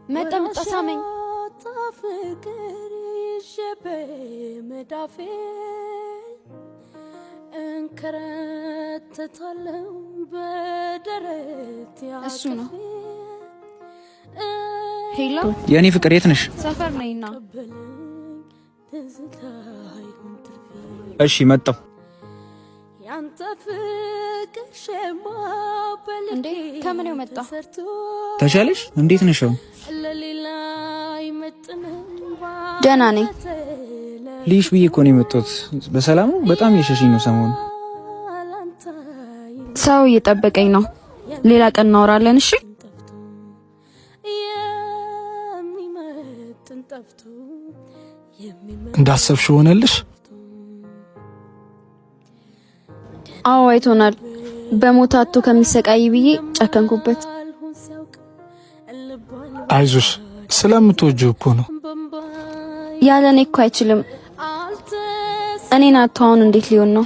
መጣ ሳመኝ ፍቅር ይሸበ መዳፌ እንከረተታለው በደረት እሱ ነው። ሄሎ የኔ ፍቅር የት ነሽ? ሰፈር ነኝና። እሺ መጣሁ። ያንተ ፍቅር ሸማ እንዴ ከምን መጣ? ተሻለሽ? እንዴት ነሽ? ደህና ነኝ። ልይሽ ብዬ እኮ ነው የመጣሁት። በሰላም ነው? በጣም እየሸሽኝ ነው ሰሞኑን። ሰው እየጠበቀኝ ነው። ሌላ ቀን እናወራለን። እሺ እንዳሰብሽ ሆነልሽ? አዎ አይቶናል። በሞታቱ ከሚሰቃይ ብዬ ጨከንኩበት። አይዞሽ ስለምትወጂው እኮ ነው። ያለኔ እኮ አይችልም። እኔን አታውን እንዴት ሊሆን ነው?